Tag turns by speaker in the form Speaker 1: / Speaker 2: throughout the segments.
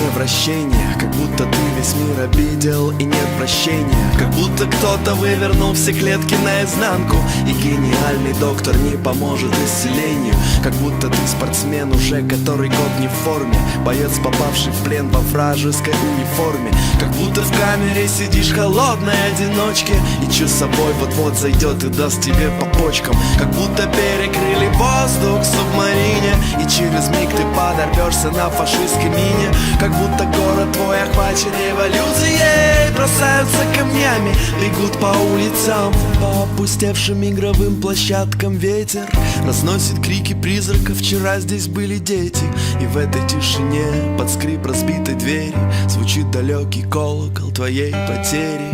Speaker 1: вращение, как будто ты весь мир обидел и нет прощения. Как будто кто-то вывернул все клетки наизнанку, и гениальный доктор не поможет исцелению. Как будто ты спортсмен уже который год не в форме, боец, попавший в плен во вражеской униформе. Как будто в камере сидишь холодной одиночке, и чё с собой вот-вот зайдет и даст тебе по почкам. Как будто перекрыли воздух в субмарине, и через миг ты подорвешься на фашистской мине. Как будто город твой охвачен революцией, бросаются камнями, бегут по улицам, по опустевшим игровым площадкам. Ветер разносит крики призраков, вчера здесь были дети. И в этой тишине под скрип разбитой двери звучит далекий колокол твоей потери.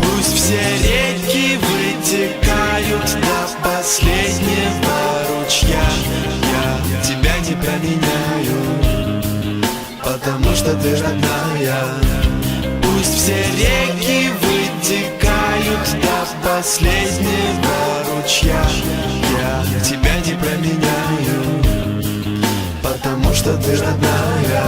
Speaker 1: Пусть все реки вытекают до последнего ручья, я тебя не променяю, потому что ты родная. Пусть все реки вытекают до последнего ручья, я тебя не променяю, потому что ты родная.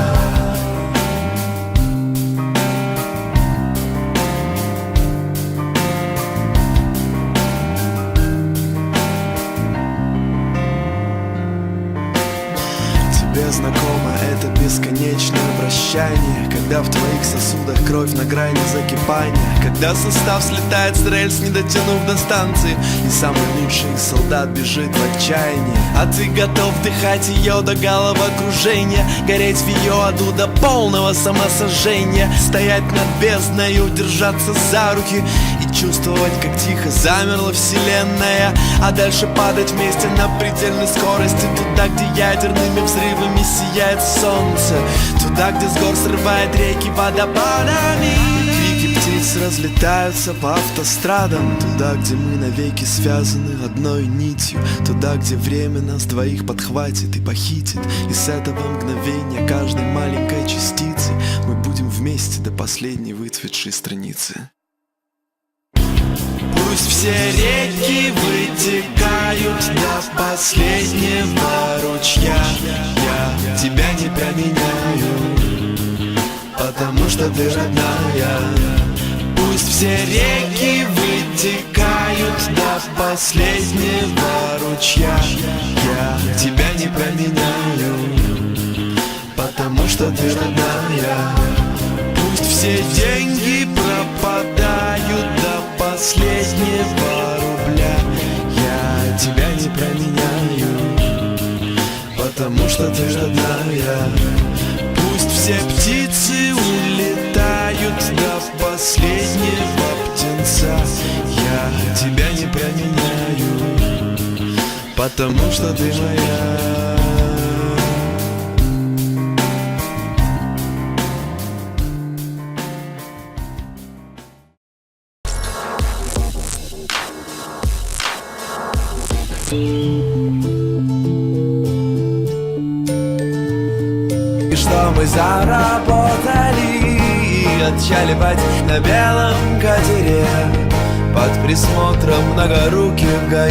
Speaker 1: Тебе знакомо это бесконечное прощание, когда в твоих сосудах кровь на грани закипания, когда состав слетает с рельс, не дотянув до станции, и самый лучший солдат бежит в отчаянии, а ты готов вдыхать ее до головокружения, гореть в ее аду до полного самосожжения, стоять над бездною, держаться за руки и чувствовать, как тихо замерла вселенная, а дальше падать вместе на предельной скорости, туда, где ядерными взрывами сияет солнце, туда, где с гор срывает реки водопадами. Крики птиц разлетаются по автострадам, туда, где мы навеки связаны одной нитью, туда, где время нас двоих подхватит и похитит, и с этого мгновения каждой маленькой частицы мы будем вместе до последней выцветшей страницы. Пусть все реки вытекают до последнего ручья, я тебя не променяю, потому что ты родная. Пусть все реки вытекают до последнего ручья, я тебя не променяю, потому что ты родная. Пусть все деньги пропадают до последнего рубля, я тебя не променяю, потому что ты родная. Пусть все птицы улетают до последнего птенца, я тебя не променяю, потому что ты моя.
Speaker 2: И что мы заработали, отчаливать на белом катере под присмотром многоруких гаек.